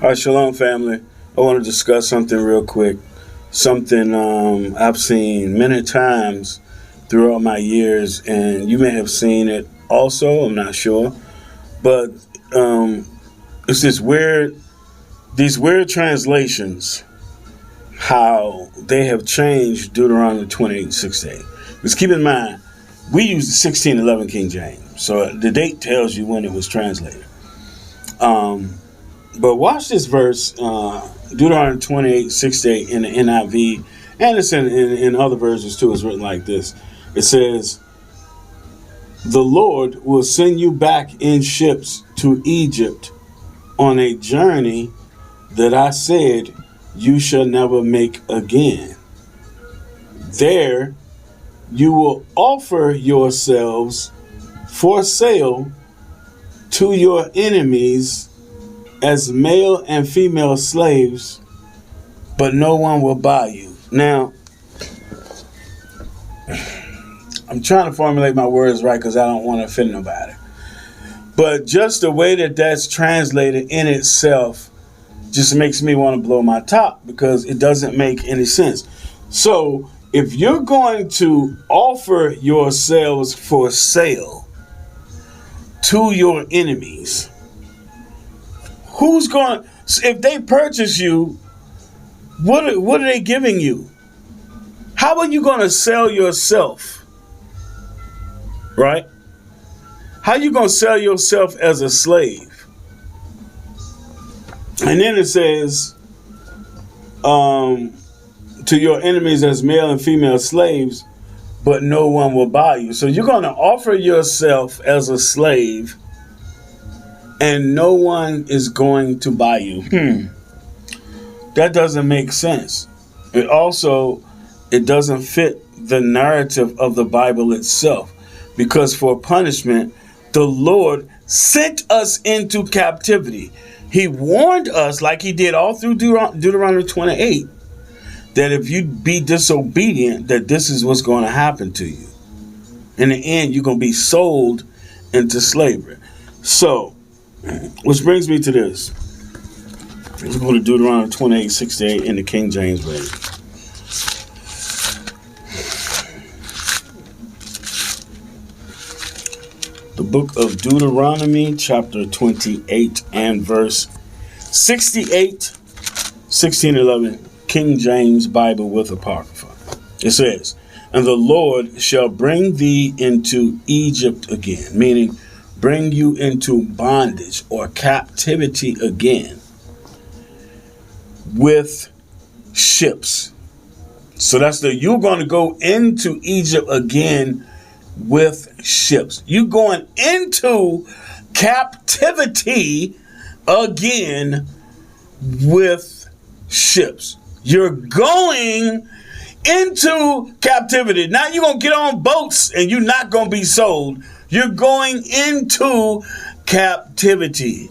All right, Shalom family. I want to discuss something real quick. Something I've seen many times throughout my years, and you may have seen it also, I'm not sure. But it's these weird translations, how they have changed Deuteronomy 28:6-8. Because keep in mind, we use the 1611 King James, so the date tells you when it was translated. But watch this verse, Deuteronomy 28:6-8 in the NIV, and it's in other versions too. It's written like this. It says, "The Lord will send you back in ships to Egypt on a journey that I said you shall never make again. There you will offer yourselves for sale to your enemies as male and female slaves, but no one will buy you." Now, I'm trying to formulate my words right because I don't want to offend nobody. But just the way that that's translated in itself just makes me want to blow my top because it doesn't make any sense. So if you're going to offer yourselves for sale to your enemies, who's going? If they purchase you, what are they giving you? How are you going to sell yourself? Right? How are you going to sell yourself as a slave? And then it says, to your enemies as male and female slaves, but no one will buy you. So you're going to offer yourself as a slave, and no one is going to buy you. That doesn't make sense. It doesn't fit the narrative of the Bible itself, because for punishment, the Lord sent us into captivity. He warned us, like he did all through Deuteronomy 28, that if you be disobedient, that this is what's going to happen to you. In the end, you're going to be sold into slavery. So, which brings me to this. Let's go to Deuteronomy 28:6-8 in the King James Version. The book of Deuteronomy, chapter 28 and verse 68, 1611, King James Bible with Apocrypha. It says, "And the Lord shall bring thee into Egypt again," meaning bring you into bondage or captivity again, with ships. So you're going to go into Egypt again with ships. You're going into captivity again with ships. You're going into captivity. Now you're going to get on boats and you're not going to be sold. You're going into captivity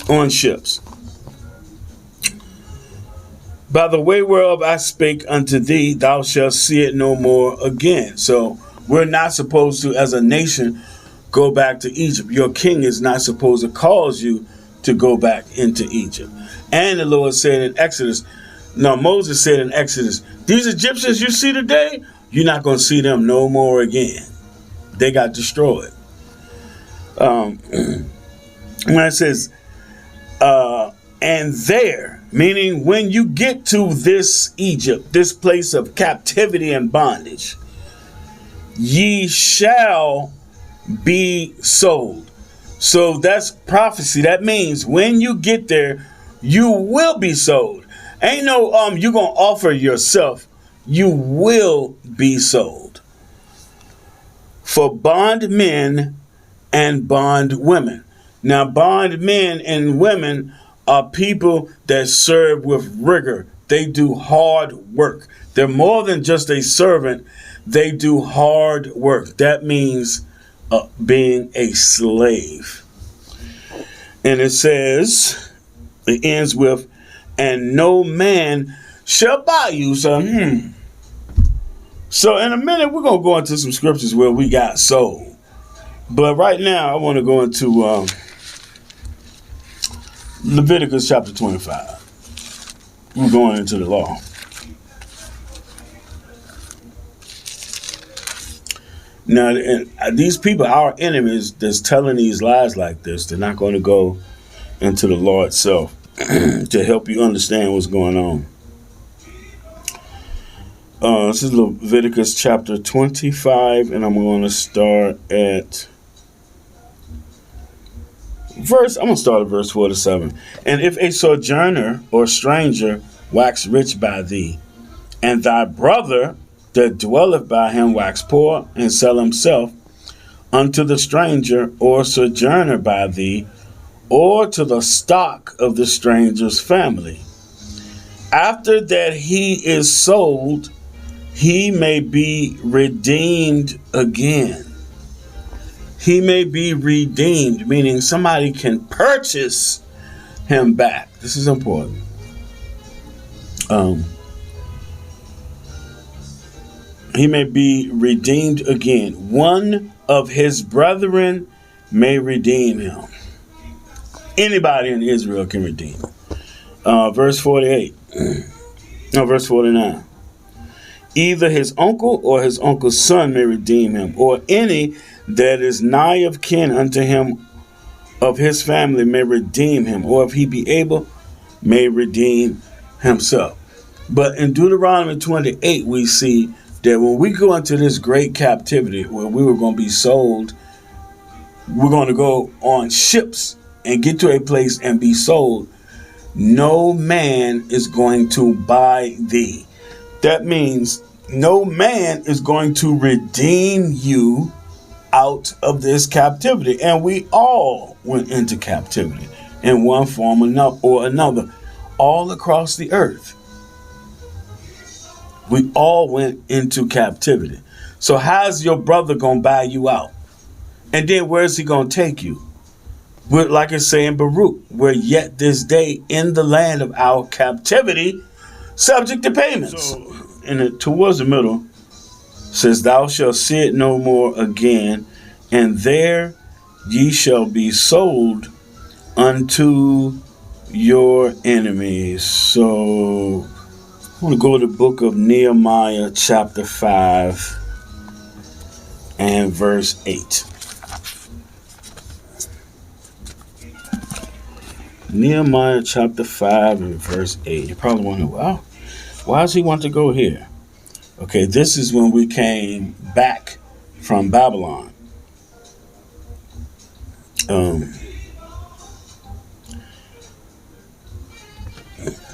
on ships. "By the way whereof I spake unto thee, thou shalt see it no more again." So we're not supposed to, as a nation, go back to Egypt. Your king is not supposed to cause you to go back into Egypt. And the Lord said in Exodus, Moses said in Exodus, "These Egyptians you see today, you're not going to see them no more again." They got destroyed. When it says, "and there," meaning when you get to this Egypt, this place of captivity and bondage, "ye shall be sold." So that's prophecy. That means when you get there, you will be sold. Ain't no you're gonna offer yourself. You will be sold. "For bondmen and bondwomen." Now, bondmen and women are people that serve with rigor. They do hard work. They're more than just a servant. They do hard work. That means being a slave. And it says, it ends with, "and no man shall buy you." So in a minute, we're going to go into some scriptures where we got sold. But right now, I want to go into Leviticus chapter 25. We're going into the law. Now, these people, our enemies, that's telling these lies like this, they're not going to go into the law itself to help you understand what's going on. This is Leviticus chapter 25, and I'm going to start at I'm going to start at verse 4 to 7. And if a sojourner or stranger wax rich by thee, and thy brother that dwelleth by him wax poor, and sell himself unto the stranger or sojourner by thee, or to the stock of the stranger's family, after that he is sold, he may be redeemed again. He may be redeemed, meaning somebody can purchase him back. This is important. He may be redeemed again. One of his brethren may redeem him. Anybody in Israel can redeem. Verse 48. No, verse 49. Either his uncle or his uncle's son may redeem him, or any that is nigh of kin unto him of his family may redeem him, or if he be able, may redeem himself. But in Deuteronomy 28, we see that when we go into this great captivity where we were going to be sold, we're going to go on ships and get to a place and be sold. No man is going to buy thee. That means no man is going to redeem you out of this captivity. And we all went into captivity in one form or another, all across the earth. We all went into captivity. So how's your brother going to buy you out? And then where's he going to take you? We're, like it's saying Baruch, we're yet this day in the land of our captivity, subject to payments. So, towards the middle, says, thou shalt see it no more again, and there ye shall be sold unto your enemies. So I want to go to the book of Nehemiah chapter 5 and verse 8. Nehemiah chapter 5 and verse 8. You probably wonder, well, why does he want to go here? Okay, this is when we came back from Babylon.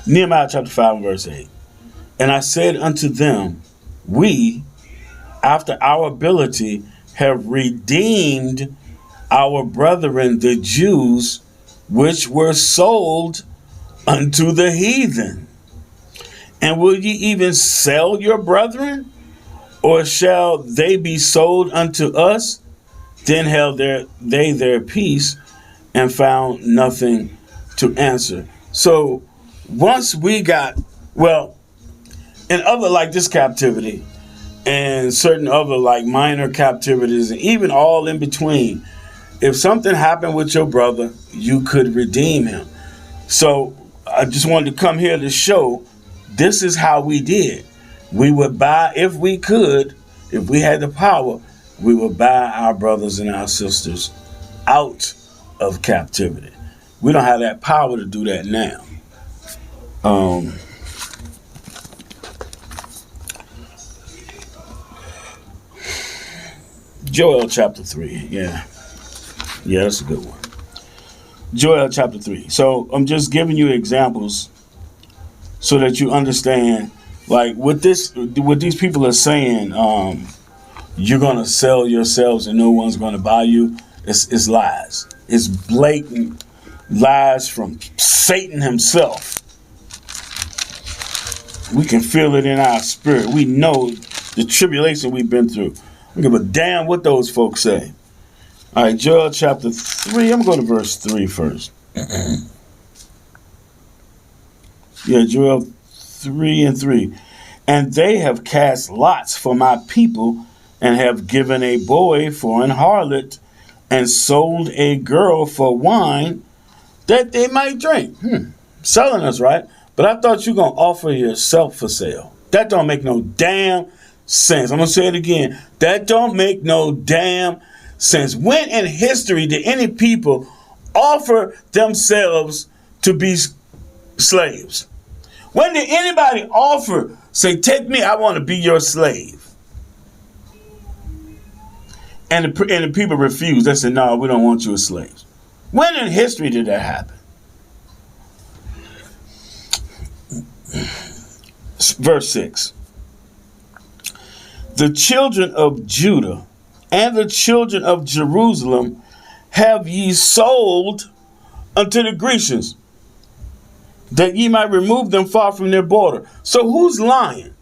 Nehemiah chapter 5 and verse 8. And I said unto them, we, after our ability, have redeemed our brethren, the Jews, which were sold unto the heathen. And will ye even sell your brethren? Or shall they be sold unto us? Then held they their peace and found nothing to answer. So once we got, well, in other like this captivity and certain other like minor captivities and even all in between, if something happened with your brother, you could redeem him. So I just wanted to come here to show this is how we did. We would buy, if we could, if we had the power, we would buy our brothers and our sisters out of captivity. We don't have that power to do that now. Joel chapter 3. Yeah, that's a good one. Joel chapter 3. So I'm just giving you examples so that you understand, like what these people are saying, you're going to sell yourselves and no one's going to buy you. It's lies. It's blatant lies from Satan himself. We can feel it in our spirit. We know the tribulation we've been through. I don't give a damn what those folks say. All right, Joel chapter 3. I'm going to go to verse 3 first. Yeah, Joel 3 and 3. And they have cast lots for my people, and have given a boy for an harlot, and sold a girl for wine that they might drink. Selling us, right? But I thought you going to offer yourself for sale. That don't make no damn sense. I'm going to say it again. That don't make no damn sense. When in history did any people offer themselves to be slaves? When did anybody offer, say, take me, I want to be your slave? And the people refused. They said, no, we don't want you as slaves. When in history did that happen? Verse 6. The children of Judah and the children of Jerusalem have ye sold unto the Grecians, that ye might remove them far from their border. So who's lying?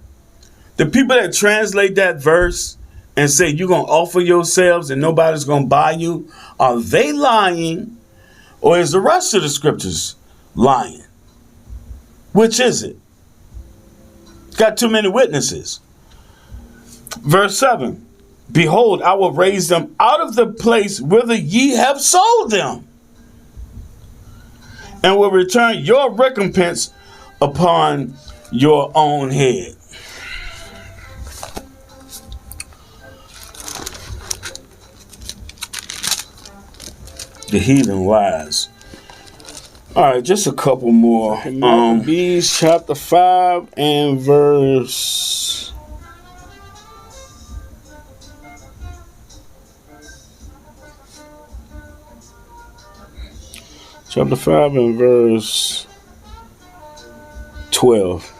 The people that translate that verse and say you're going to offer yourselves and nobody's going to buy you, are they lying, or is the rest of the scriptures lying? Which is it? Got too many witnesses. Verse 7. Behold, I will raise them out of the place whither ye have sold them, and will return your recompense upon your own head. The heathen lies. All right, just a couple more. Maccabees chapter 5 and verse... Chapter 5 and verse 12.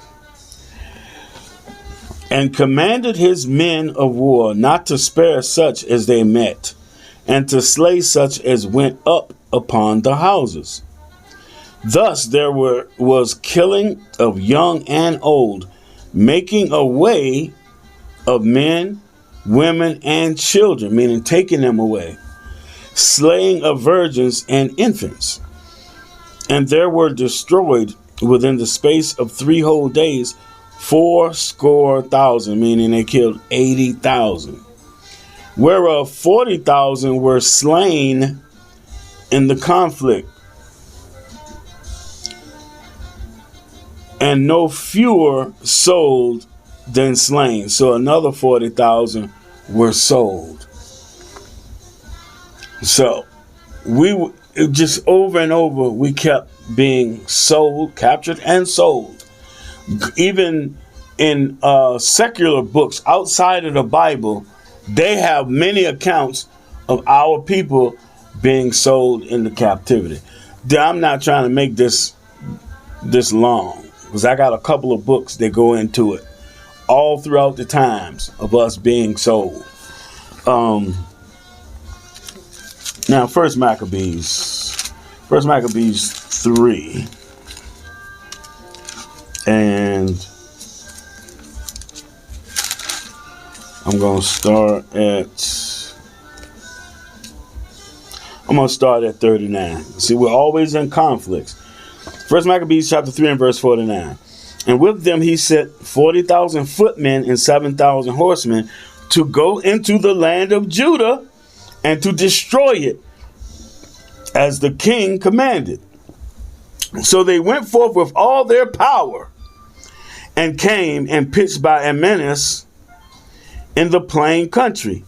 And commanded his men of war not to spare such as they met, and to slay such as went up upon the houses. Thus there was killing of young and old, making away of men, women, and children, meaning taking them away, slaying of virgins and infants. And there were destroyed within the space of 3 whole days 80,000, meaning they killed 80,000, whereof 40,000 were slain in the conflict, and no fewer sold than slain. So another 40,000 were sold. So we just over and over, we kept being sold, captured, and sold. Even in secular books outside of the Bible, they have many accounts of our people being sold into captivity. I'm not trying to make this long, because I got a couple of books that go into it all throughout the times of us being sold. Now, First Maccabees 3, and I'm going to start at 39. See, we're always in conflicts. First Maccabees chapter 3 and verse 49. And with them he set 40,000 footmen and 7,000 horsemen to go into the land of Judah and to destroy it, as the king commanded. So they went forth with all their power, and came and pitched by Amenas in the plain country.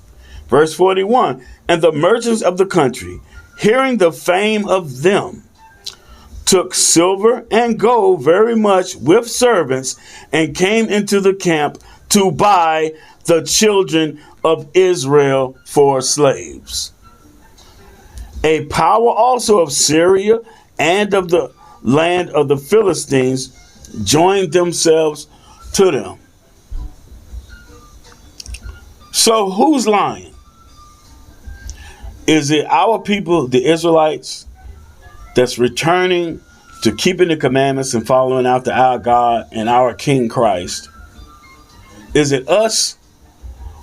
Verse 41. And the merchants of the country, hearing the fame of them, took silver and gold very much with servants, and came into the camp to buy the children of Israel for slaves. A power also of Syria and of the land of the Philistines joined themselves to them. So who's lying? Is it our people, the Israelites, that's returning to keeping the commandments and following after our God and our King Christ? Is it us,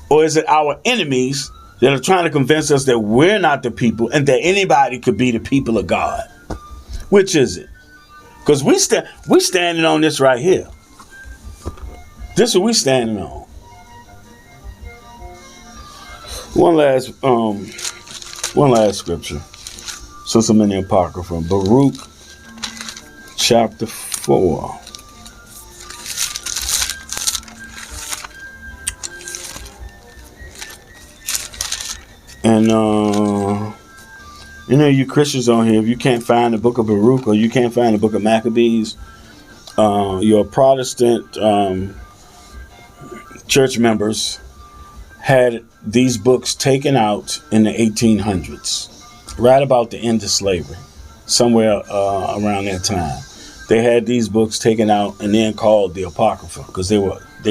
or is it our enemies that are trying to convince us that we're not the people and that anybody could be the people of God? Which is it? Because we're standing on this right here. This is what we're standing on. One last scripture. So some in the Apocrypha. Baruch chapter 4. And you Christians on here, if you can't find the book of Baruch or you can't find the book of Maccabees, your Protestant church members had these books taken out in the 1800s, right about the end of slavery, somewhere around that time. They had these books taken out and then called the Apocrypha because they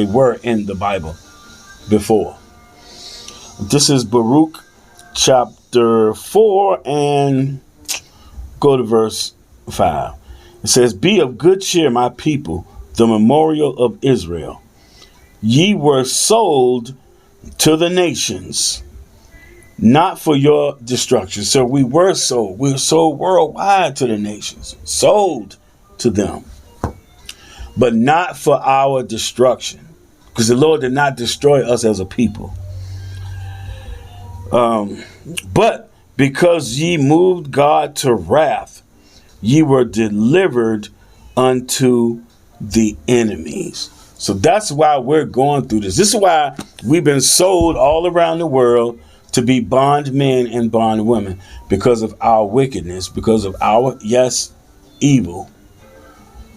were in the Bible before. This is Baruch chapter 4 and go to verse 5. It says, "Be of good cheer, my people, the memorial of Israel. Ye were sold to the nations, not for your destruction." So we were sold. We were sold worldwide to the nations, sold to them, but not for our destruction, because the Lord did not destroy us as a people. But because ye moved God to wrath, ye were delivered unto the enemies. So that's why we're going through this. This is why we've been sold all around the world to be bondmen and bondwomen, because of our wickedness, because of our, yes, evil,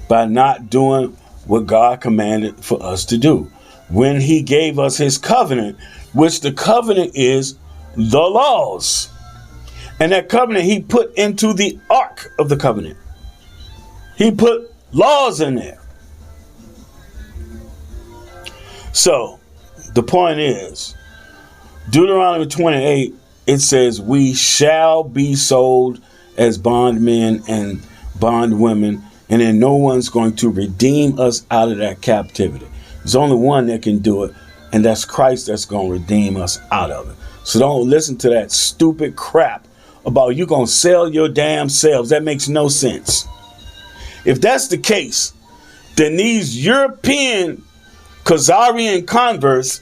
by not doing what God commanded for us to do. When he gave us his covenant, which the covenant is the laws. And that covenant he put into the ark of the covenant. He put laws in there. So the point is, Deuteronomy 28, it says, we shall be sold as bondmen and bondwomen, and then no one's going to redeem us out of that captivity. There's only one that can do it, and that's Christ that's going to redeem us out of it. So don't listen to that stupid crap about you going to sell your damn selves. That makes no sense. If that's the case, then these European Khazarian converts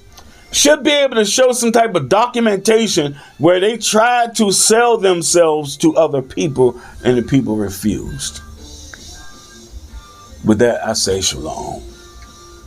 should be able to show some type of documentation where they tried to sell themselves to other people and the people refused. With that, I say shalom.